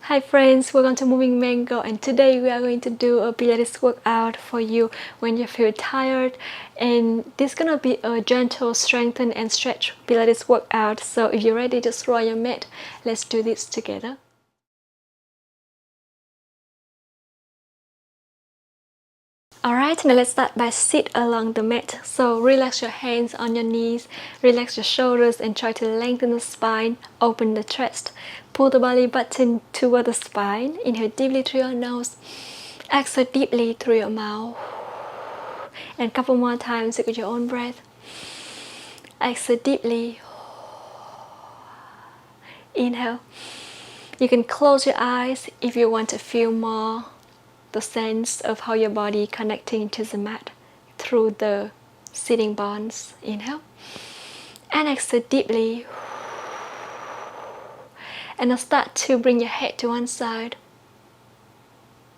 Hi friends, welcome to Moving Mango, and today we are going to do a Pilates workout for you when you feel tired, and this is gonna be a gentle strengthen and stretch Pilates workout. So if you're ready, just roll your mat. Let's do this together. Alright, now let's start by sit along the mat. So relax your hands on your knees, relax your shoulders and try to lengthen the spine, open the chest. Pull the belly button toward the spine. Inhale deeply through your nose, exhale deeply through your mouth. And a couple more times with your own breath. Exhale deeply. Inhale. You can close your eyes if you want to feel more the sense of how your body connecting to the mat through the sitting bones. Inhale and exhale deeply, and now start to bring your head to one side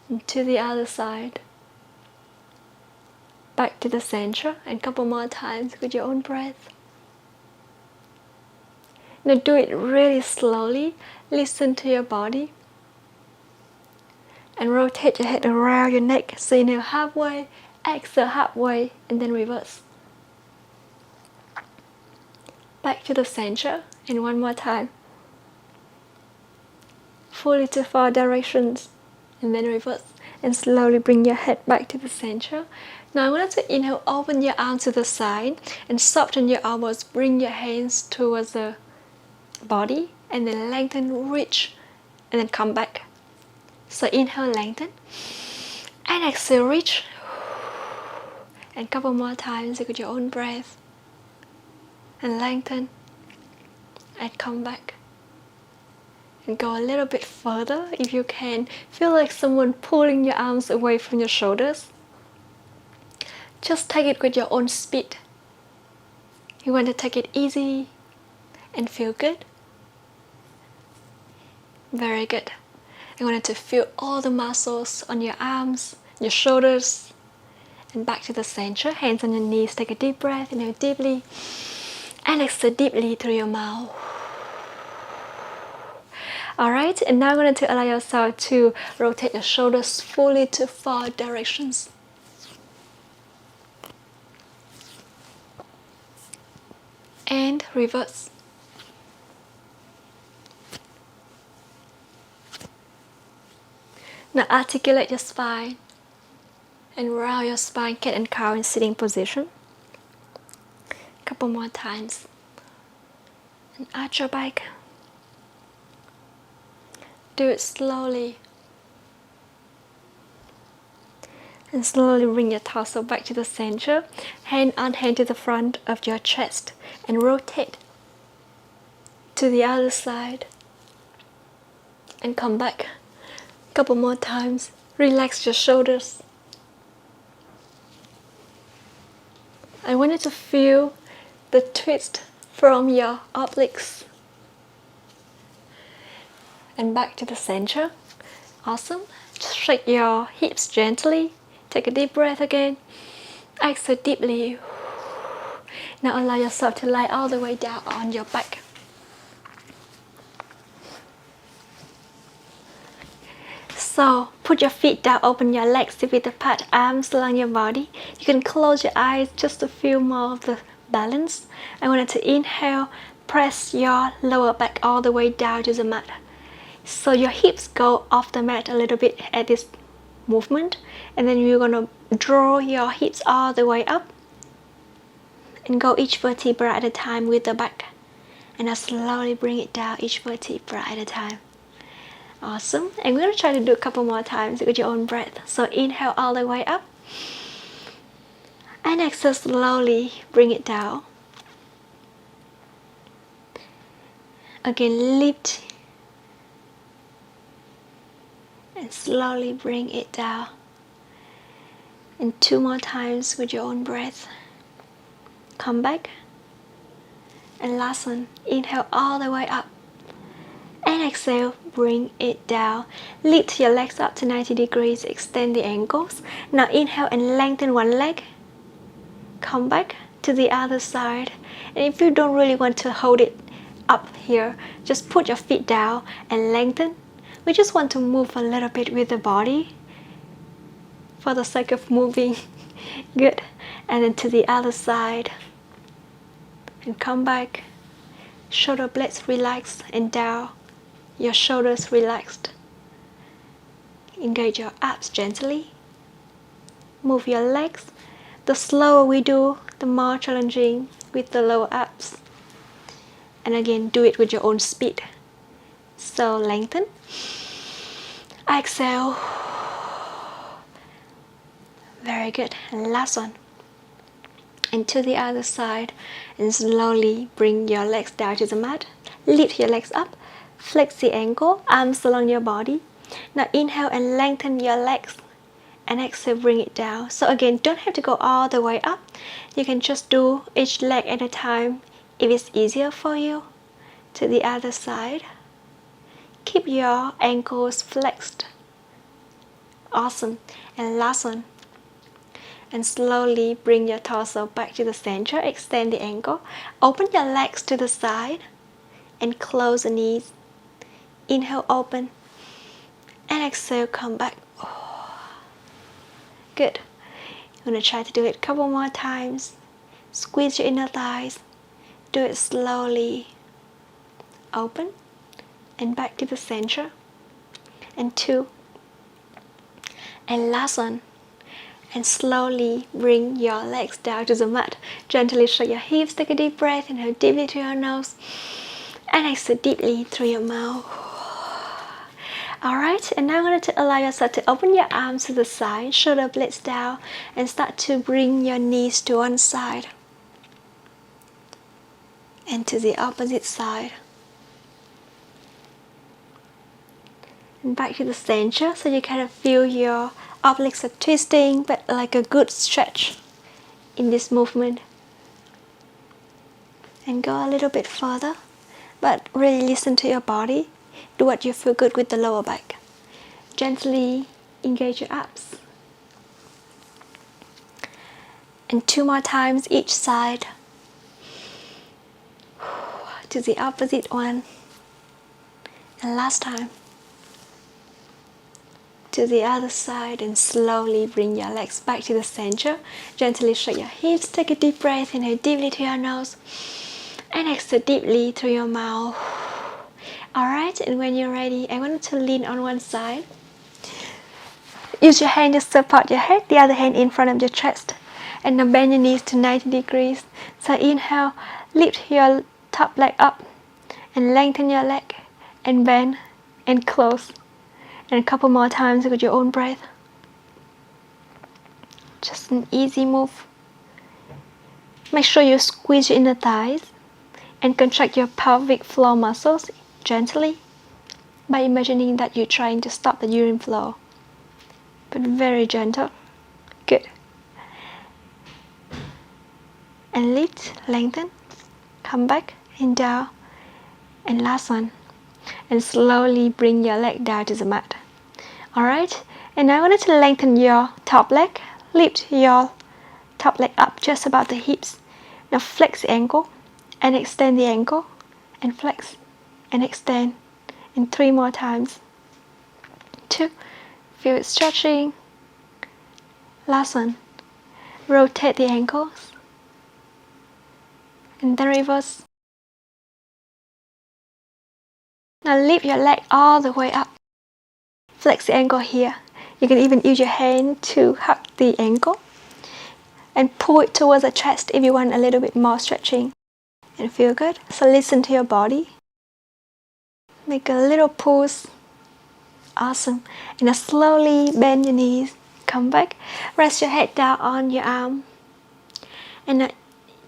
and to the other side, back to the center, and a couple more times with your own breath. Now do it really slowly. Listen to your body and rotate your head around your neck. So inhale halfway, exhale halfway, and then reverse. Back to the center, and one more time. Fully to 4 directions, and then reverse. And slowly bring your head back to the center. Now I want you to inhale, open your arms to the side, and soften your elbows. Bring your hands towards the body, and then lengthen, reach, and then come back. So inhale, lengthen, and exhale, reach, and a couple more times with your own breath, and lengthen, and come back, and go a little bit further if you can. Feel like someone pulling your arms away from your shoulders. Just take it with your own speed. You want to take it easy and feel good. Very good. I want you to feel all the muscles on your arms, your shoulders, and back to the center. Hands on your knees. Take a deep breath. Inhale deeply, and exhale deeply through your mouth. Alright, and now I'm going to allow yourself to rotate your shoulders fully to 4 directions. And reverse. Now articulate your spine and round your spine, cat and cow in sitting position. A couple more times. And arch your back. Do it slowly. And slowly bring your torso back to the center. Hand on hand to the front of your chest. And rotate to the other side. And come back. Couple more times. Relax your shoulders. I want you to feel the twist from your obliques. And back to the center. Awesome. Shake your hips gently. Take a deep breath again. Exhale deeply. Now allow yourself to lie all the way down on your back. So put your feet down, open your legs to feet apart, arms along your body. You can close your eyes just to feel more of the balance. I want you to inhale, press your lower back all the way down to the mat. So your hips go off the mat a little bit at this movement, and then you're gonna draw your hips all the way up and go each vertebra at a time with the back. And now slowly bring it down each vertebra at a time. Awesome. And we're going to try to do a couple more times with your own breath. So inhale all the way up. And exhale slowly, bring it down. Again, lift. And slowly bring it down. And 2 more times with your own breath. Come back. And last one, inhale all the way up. And exhale, bring it down. Lift your legs up to 90 degrees, extend the ankles. Now inhale and lengthen one leg. Come back to the other side. And if you don't really want to hold it up here, just put your feet down and lengthen. We just want to move a little bit with the body for the sake of moving. Good. And then to the other side. And come back. Shoulder blades relaxed and down. Your shoulders relaxed. Engage your abs gently. Move your legs. The slower we do, the more challenging with the lower abs. And again, do it with your own speed. So lengthen. Exhale. Very good. And last one. And to the other side. And slowly bring your legs down to the mat. Lift your legs up. Flex the ankle, arms along your body. Now inhale and lengthen your legs. And exhale, bring it down. So again, don't have to go all the way up. You can just do each leg at a time if it's easier for you. To the other side. Keep your ankles flexed. Awesome. And last one. And slowly bring your torso back to the center. Extend the ankle. Open your legs to the side. And close the knees. Inhale, open. And exhale, come back. Good. I'm going to try to do it a couple more times. Squeeze your inner thighs. Do it slowly. Open. And back to the center. And 2. And last one. And slowly bring your legs down to the mat. Gently shake your hips. Take a deep breath. Inhale deeply through your nose. And exhale deeply through your mouth. Alright, and now I'm going to allow yourself to open your arms to the side, shoulder blades down, and start to bring your knees to one side and to the opposite side. And back to the center, so you kind of feel your obliques are twisting, but like a good stretch in this movement. And go a little bit further, but really listen to your body. Do what you feel good with the lower back. Gently engage your abs. And 2 more times each side. To the opposite one. And last time. To the other side, and slowly bring your legs back to the center. Gently shake your hips. Take a deep breath. Inhale deeply through your nose. And exhale deeply through your mouth. Alright, and when you're ready, I want you to lean on one side. Use your hand to support your head, the other hand in front of your chest. And now bend your knees to 90 degrees. So inhale, lift your top leg up. And lengthen your leg. And bend. And close. And a couple more times with your own breath. Just an easy move. Make sure you squeeze your inner thighs. And contract your pelvic floor muscles gently by imagining that you're trying to stop the urine flow, but very gentle. Good. And lift, lengthen, come back and down. And last one. And slowly bring your leg down to the mat. Alright, and now I want you to lengthen your top leg. Lift your top leg up just about the hips. Now flex the ankle and extend the ankle and flex and extend. And 3 more times. 2. Feel it stretching. Last one. Rotate the ankles. And then reverse. Now lift your leg all the way up. Flex the ankle here. You can even use your hand to hug the ankle. And pull it towards the chest if you want a little bit more stretching. And feel good. So listen to your body. Make a little pulse. Awesome. And now slowly bend your knees. Come back. Rest your head down on your arm. And now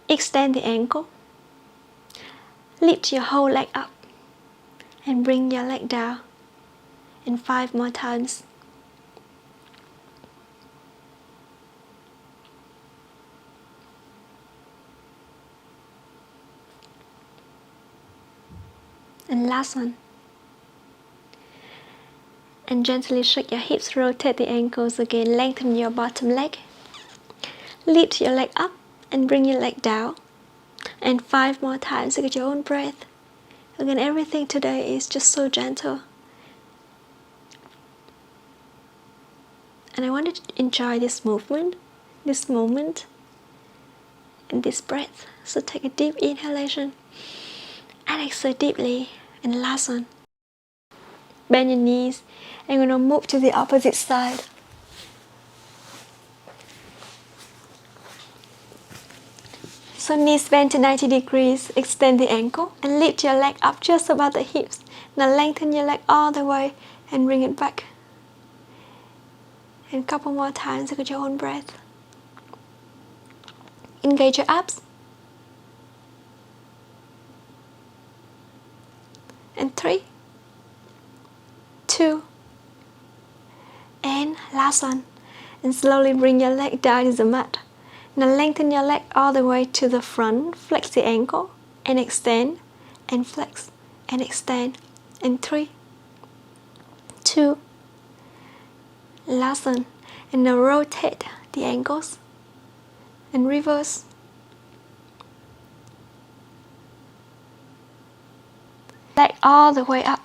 extend the ankle. Lift your whole leg up. And bring your leg down. And 5 more times. And last one. And gently shake your hips, rotate the ankles again, lengthen your bottom leg. Lift your leg up and bring your leg down. And 5 more times, take your own breath. Again, everything today is just so gentle. And I want you to enjoy this movement, this moment, and this breath. So take a deep inhalation and exhale deeply. And last one, bend your knees. I'm going to move to the opposite side. So knees bend to 90 degrees, extend the ankle and lift your leg up just above the hips. Now lengthen your leg all the way and bring it back. And a couple more times with your own breath. Engage your abs. And 3, 2, and last one. And slowly bring your leg down to the mat. Now lengthen your leg all the way to the front, flex the ankle, and extend, and flex, and extend. And 3, 2, last one. And now rotate the ankles, and reverse. Leg all the way up.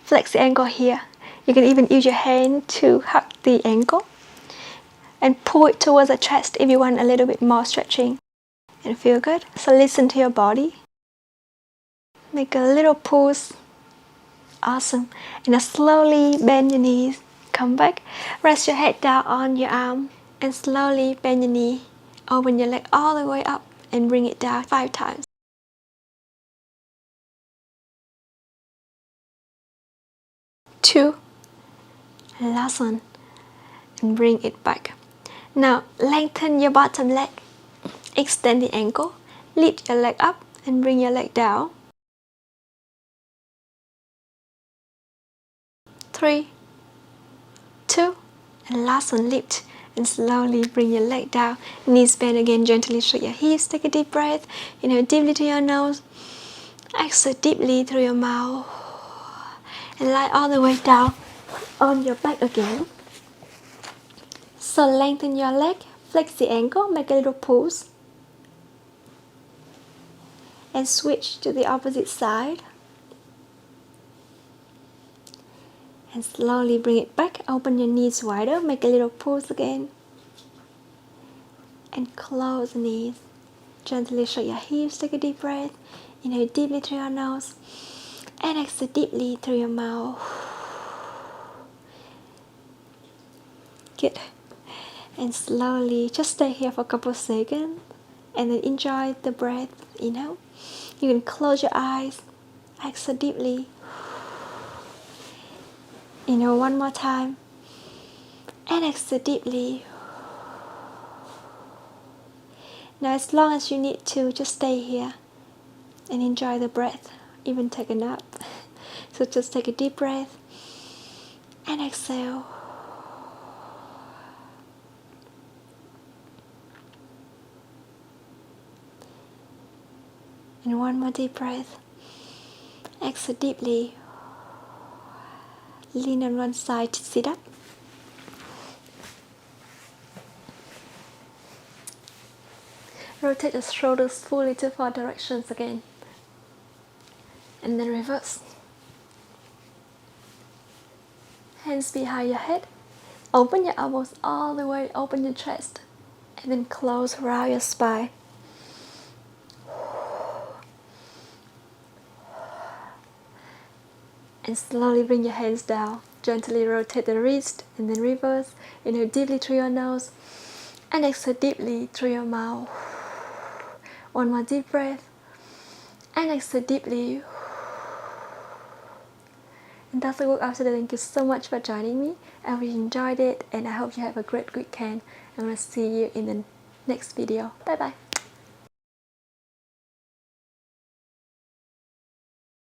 Flex the ankle here. You can even use your hand to hug the ankle. And pull it towards the chest if you want a little bit more stretching and feel good. So listen to your body. Make a little pulse. Awesome. And now slowly bend your knees. Come back. Rest your head down on your arm. And slowly bend your knee. Open your leg all the way up and bring it down 5 times. 2. Last one. And bring it back. Now lengthen your bottom leg. Extend the ankle. Lift your leg up and bring your leg down. 3, 2, and last one, lift and slowly bring your leg down. Knees bend again, gently shake your hips. Take a deep breath. Inhale deeply through your nose. Exhale deeply through your mouth. And lie all the way down on your back again. So lengthen your leg, flex the ankle, make a little pulse. And switch to the opposite side. And slowly bring it back. Open your knees wider, make a little pulse again. And close the knees. Gently shake your hips, take a deep breath. Inhale deeply through your nose. And exhale deeply through your mouth. Good. And slowly, just stay here for a couple of seconds. And then enjoy the breath, You can close your eyes. Exhale deeply. One more time. And exhale deeply. Now as long as you need to, just stay here and enjoy the breath, even take a nap. So just take a deep breath and exhale. And one more deep breath. Exhale deeply. Lean on one side to sit up. Rotate the shoulders fully to 4 directions again. And then reverse. Hands behind your head. Open your elbows all the way, open your chest. And then close around your spine. And slowly bring your hands down. Gently rotate the wrist and then reverse. Inhale deeply through your nose. And exhale deeply through your mouth. One more deep breath. And exhale deeply. And that's the workout today. Thank you so much for joining me. I hope you enjoyed it and I hope you have a great weekend. I'm going to see you in the next video. Bye bye.